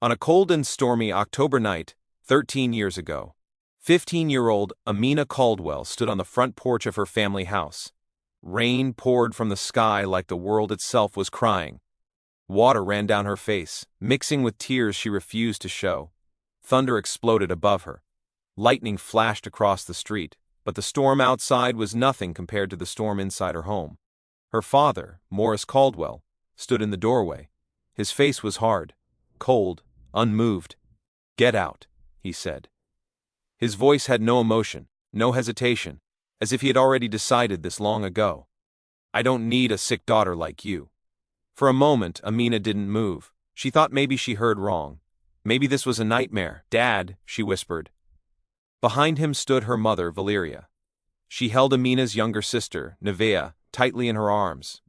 On a cold and stormy October night, 13 years ago, 15-year-old Amina Caldwell stood on the front porch of her family house. Rain poured from the sky like the world itself was crying. Water ran down her face, mixing with tears she refused to show. Thunder exploded above her. Lightning flashed across the street, but the storm outside was nothing compared to the storm inside her home. Her father, Morris Caldwell, stood in the doorway. His face was hard, cold, unmoved. "Get out," he said. His voice had no emotion, no hesitation, as if he had already decided this long ago. "I don't need a sick daughter like you." For a moment, Amina didn't move. She thought maybe she heard wrong. Maybe this was a nightmare. "Dad," she whispered. Behind him stood her mother, Valeria. She held Amina's younger sister, Nevaeh, tightly in her arms.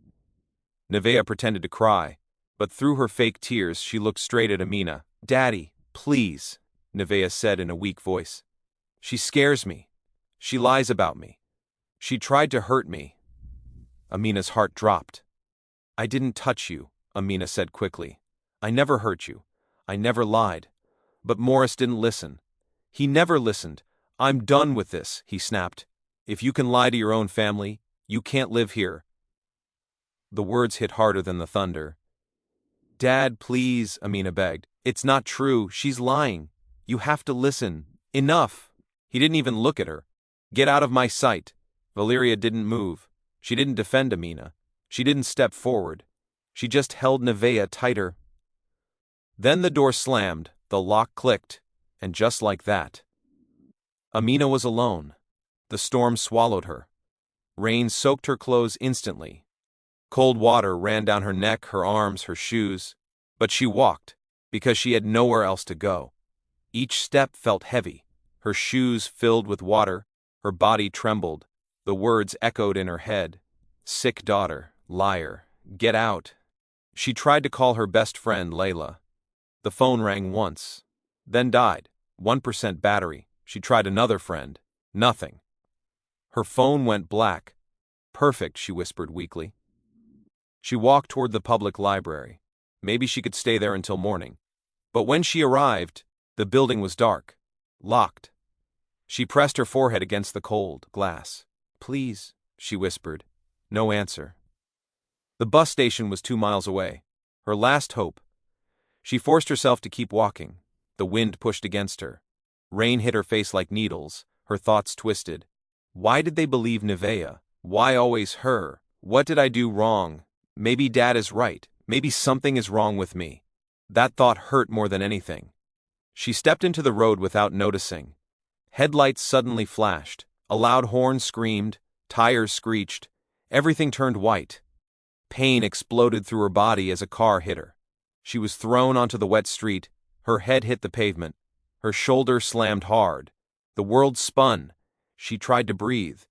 Nevaeh pretended to cry, but through her fake tears she looked straight at Amina. "Daddy, please," Nevaeh said in a weak voice. "She scares me. She lies about me. She tried to hurt me." Amina's heart dropped. "I didn't touch you," Amina said quickly. "I never hurt you. I never lied." But Morris didn't listen. He never listened. "I'm done with this," he snapped. "If you can lie to your own family, you can't live here." The words hit harder than the thunder. "Dad, please," Amina begged. "It's not true. She's lying. You have to listen. Enough." He didn't even look at her. "Get out of my sight." Valeria didn't move. She didn't defend Amina. She didn't step forward. She just held Nevaeh tighter. Then the door slammed, the lock clicked, and just like that, Amina was alone. The storm swallowed her. Rain soaked her clothes instantly. Cold water ran down her neck, her arms, her shoes. But she walked, because she had nowhere else to go. Each step felt heavy. Her shoes filled with water. Her body trembled. The words echoed in her head. "Sick daughter, liar, get out." She tried to call her best friend, Layla. The phone rang once, then died. 1% battery. She tried another friend. Nothing. Her phone went black. "Perfect," she whispered weakly. She walked toward the public library. Maybe she could stay there until morning. But when she arrived, the building was dark, locked. She pressed her forehead against the cold glass. "Please," she whispered. No answer. The bus station was 2 miles away. Her last hope. She forced herself to keep walking. The wind pushed against her. Rain hit her face like needles. Her thoughts twisted. Why did they believe Nevaeh? Why always her? What did I do wrong? Maybe Dad is right. Maybe something is wrong with me. That thought hurt more than anything. She stepped into the road without noticing. Headlights suddenly flashed. A loud horn screamed. Tires screeched. Everything turned white. Pain exploded through her body as a car hit her. She was thrown onto the wet street. Her head hit the pavement. Her shoulder slammed hard. The world spun. She tried to breathe.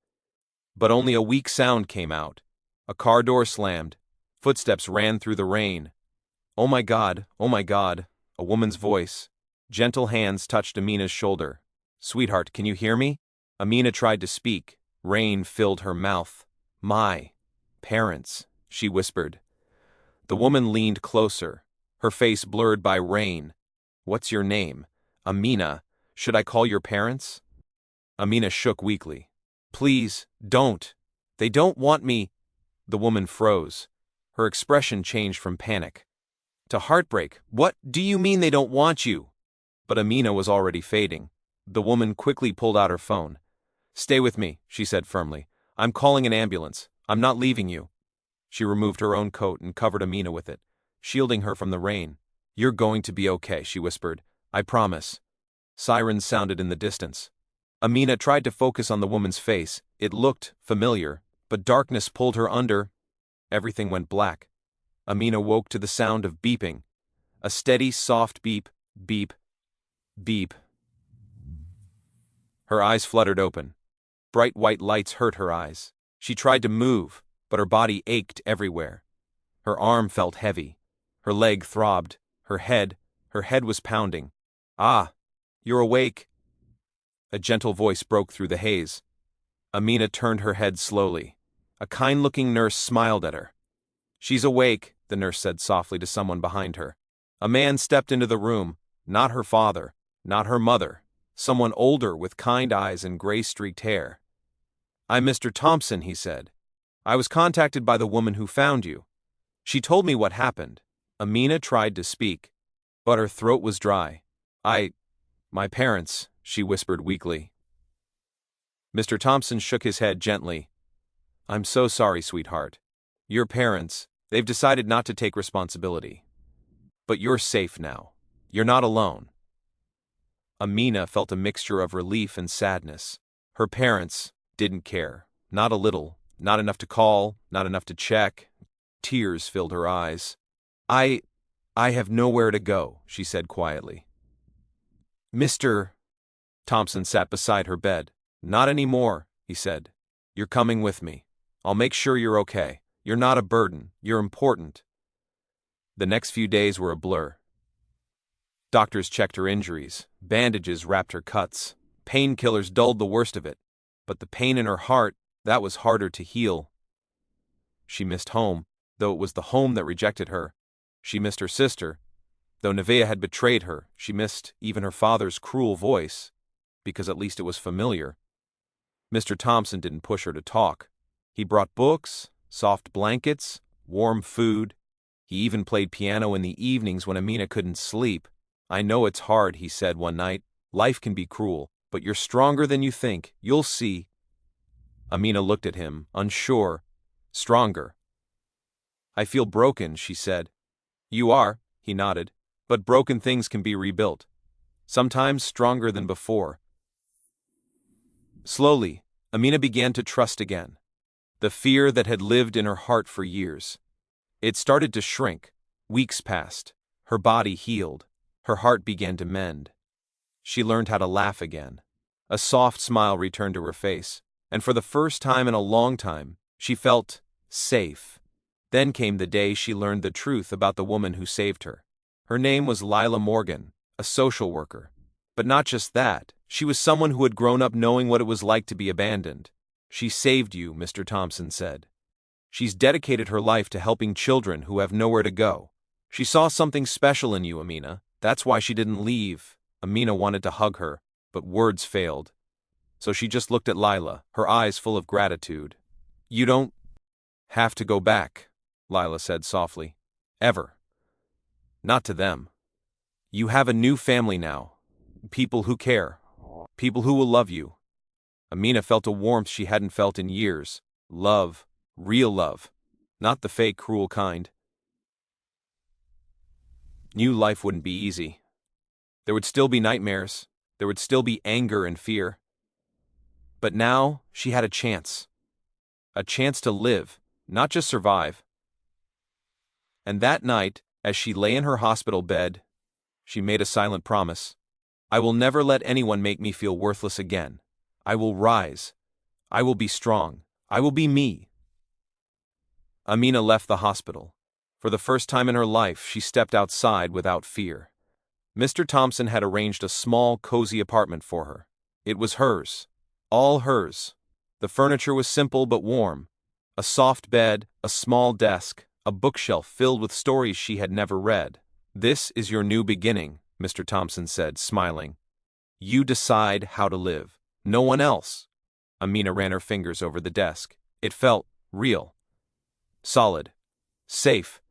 But only a weak sound came out. A car door slammed. Footsteps ran through the rain. "Oh my God, oh my God," a woman's voice. Gentle hands touched Amina's shoulder. "Sweetheart, can you hear me?" Amina tried to speak. Rain filled her mouth. "My parents," she whispered. The woman leaned closer, her face blurred by rain. "What's your name?" "Amina. Should I call your parents?" Amina shook weakly. "Please, don't. They don't want me." The woman froze. Her expression changed from panic to heartbreak. "What do you mean they don't want you?" But Amina was already fading. The woman quickly pulled out her phone. "Stay with me," she said firmly. "I'm calling an ambulance. I'm not leaving you." She removed her own coat and covered Amina with it, shielding her from the rain. "You're going to be okay," she whispered. "I promise." Sirens sounded in the distance. Amina tried to focus on the woman's face. It looked familiar, but darkness pulled her under. Everything went black. Amina woke to the sound of beeping. A steady, soft beep, beep, beep. Her eyes fluttered open. Bright white lights hurt her eyes. She tried to move, but her body ached everywhere. Her arm felt heavy. Her leg throbbed. Her head was pounding. "Ah, you're awake." A gentle voice broke through the haze. Amina turned her head slowly. A kind-looking nurse smiled at her. "She's awake," the nurse said softly to someone behind her. A man stepped into the room, not her father, not her mother, someone older with kind eyes and gray-streaked hair. "I'm Mr. Thompson," he said. "I was contacted by the woman who found you. She told me what happened." Amina tried to speak, but her throat was dry. My parents," she whispered weakly. Mr. Thompson shook his head gently. "I'm so sorry, sweetheart. Your parents, they've decided not to take responsibility. But you're safe now. You're not alone." Amina felt a mixture of relief and sadness. Her parents didn't care. Not a little. Not enough to call, not enough to check. Tears filled her eyes. I have nowhere to go," she said quietly. Mr. Thompson sat beside her bed. "Not anymore," he said. "You're coming with me. I'll make sure you're okay. You're not a burden. You're important." The next few days were a blur. Doctors checked her injuries. Bandages wrapped her cuts. Painkillers dulled the worst of it. But the pain in her heart, that was harder to heal. She missed home, though it was the home that rejected her. She missed her sister. Though Nevaeh had betrayed her, she missed even her father's cruel voice, because at least it was familiar. Mr. Thompson didn't push her to talk. He brought books, soft blankets, warm food. He even played piano in the evenings when Amina couldn't sleep. "I know it's hard," he said one night. "Life can be cruel, but you're stronger than you think. You'll see." Amina looked at him, unsure. "Stronger." "I feel broken," she said. "You are," he nodded. "But broken things can be rebuilt. Sometimes stronger than before." Slowly, Amina began to trust again. The fear that had lived in her heart for years. It started to shrink. Weeks passed. Her body healed. Her heart began to mend. She learned how to laugh again. A soft smile returned to her face, and for the first time in a long time, she felt safe. Then came the day she learned the truth about the woman who saved her. Her name was Lila Morgan, a social worker. But not just that, she was someone who had grown up knowing what it was like to be abandoned. "She saved you," Mr. Thompson said. "She's dedicated her life to helping children who have nowhere to go. She saw something special in you, Amina. That's why she didn't leave." Amina wanted to hug her, but words failed. So she just looked at Lila, her eyes full of gratitude. "You don't have to go back," Lila said softly. "Ever. Not to them. You have a new family now. People who care. People who will love you." Amina felt a warmth she hadn't felt in years. Love. Real love. Not the fake, cruel kind. New life wouldn't be easy. There would still be nightmares. There would still be anger and fear. But now she had a chance. A chance to live, not just survive. And that night, as she lay in her hospital bed, she made a silent promise. "I will never let anyone make me feel worthless again. I will rise. I will be strong. I will be me." Amina left the hospital. For the first time in her life, she stepped outside without fear. Mr. Thompson had arranged a small, cozy apartment for her. It was hers. All hers. The furniture was simple but warm. A soft bed, a small desk, a bookshelf filled with stories she had never read. "This is your new beginning," Mr. Thompson said, smiling. "You decide how to live. No one else." Amina ran her fingers over the desk. It felt real. Solid. Safe.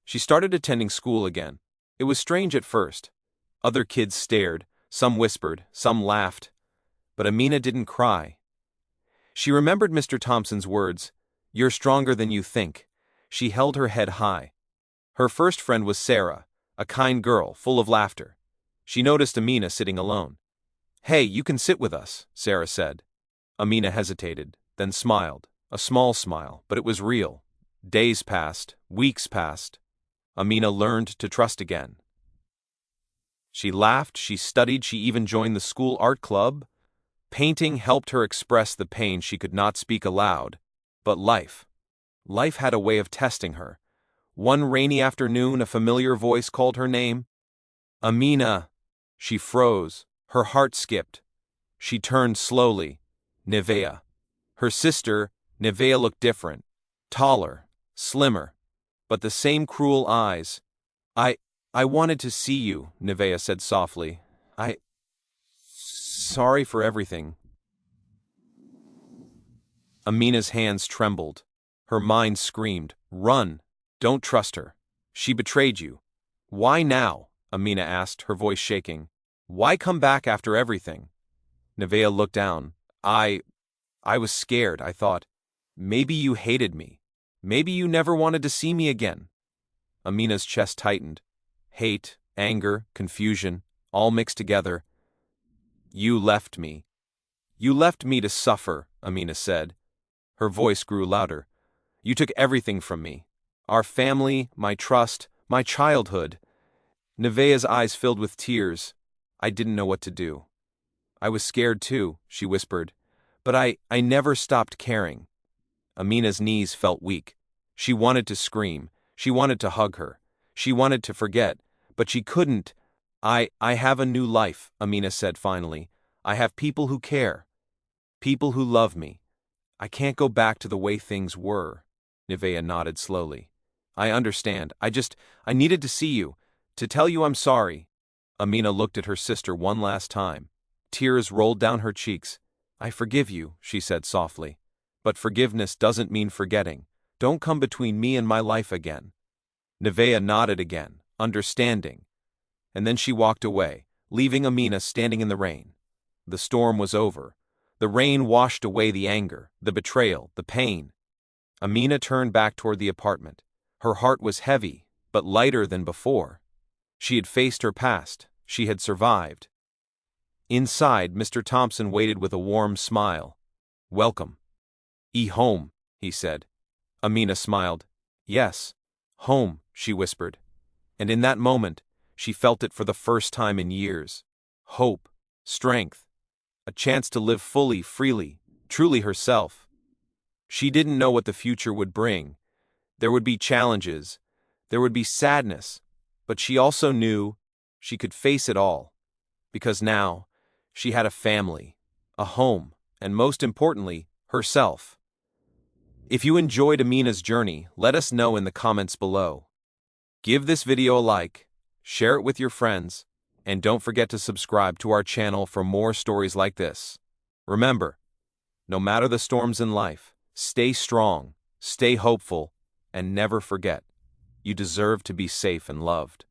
She started attending school again. It was strange at first. Other kids stared, some whispered, some laughed. But Amina didn't cry. She remembered Mr. Thompson's words, "You're stronger than you think." She held her head high. Her first friend was Sarah, a kind girl, full of laughter. She noticed Amina sitting alone. "Hey, you can sit with us," Sarah said. Amina hesitated, then smiled. A small smile, but it was real. Days passed, weeks passed. Amina learned to trust again. She laughed, she studied, she even joined the school art club. Painting helped her express the pain she could not speak aloud. But life had a way of testing her. One rainy afternoon, a familiar voice called her name. "Amina." She froze. Her heart skipped. She turned slowly. Nevaeh. Her sister, Nevaeh, looked different. Taller, slimmer, but the same cruel eyes. I wanted to see you, Nevaeh said softly. Sorry for everything. Amina's hands trembled. Her mind screamed, "Run! Don't trust her. She betrayed you." "Why now?" Amina asked, her voice shaking. "Why come back after everything?" Nevaeh looked down. I was scared. I thought, maybe you hated me. Maybe you never wanted to see me again." Amina's chest tightened. Hate, anger, confusion, all mixed together. "You left me. You left me to suffer," Amina said. Her voice grew louder. "You took everything from me. Our family, my trust, my childhood." Nevaeh's eyes filled with tears. I didn't know what to do. "I was scared too," she whispered. "But I never stopped caring." Amina's knees felt weak. She wanted to scream. She wanted to hug her. She wanted to forget, but she couldn't. I have a new life," Amina said finally. "I have people who care. People who love me. I can't go back to the way things were." Nevaeh nodded slowly. "I understand. I needed to see you, to tell you I'm sorry." Amina looked at her sister one last time. Tears rolled down her cheeks. "I forgive you," she said softly. "But forgiveness doesn't mean forgetting. Don't come between me and my life again." Nevaeh nodded again, understanding. And then she walked away, leaving Amina standing in the rain. The storm was over. The rain washed away the anger, the betrayal, the pain. Amina turned back toward the apartment. Her heart was heavy, but lighter than before. She had faced her past. She had survived. Inside, Mr. Thompson waited with a warm smile. "Welcome." "Home," he said. Amina smiled. "Yes, home," she whispered. And in that moment, she felt it for the first time in years. Hope, strength, a chance to live fully, freely, truly herself. She didn't know what the future would bring. There would be challenges. There would be sadness. But she also knew she could face it all. Because now, she had a family, a home, and most importantly, herself. If you enjoyed Amina's journey, let us know in the comments below. Give this video a like, share it with your friends, and don't forget to subscribe to our channel for more stories like this. Remember, no matter the storms in life, stay strong, stay hopeful, and never forget, you deserve to be safe and loved.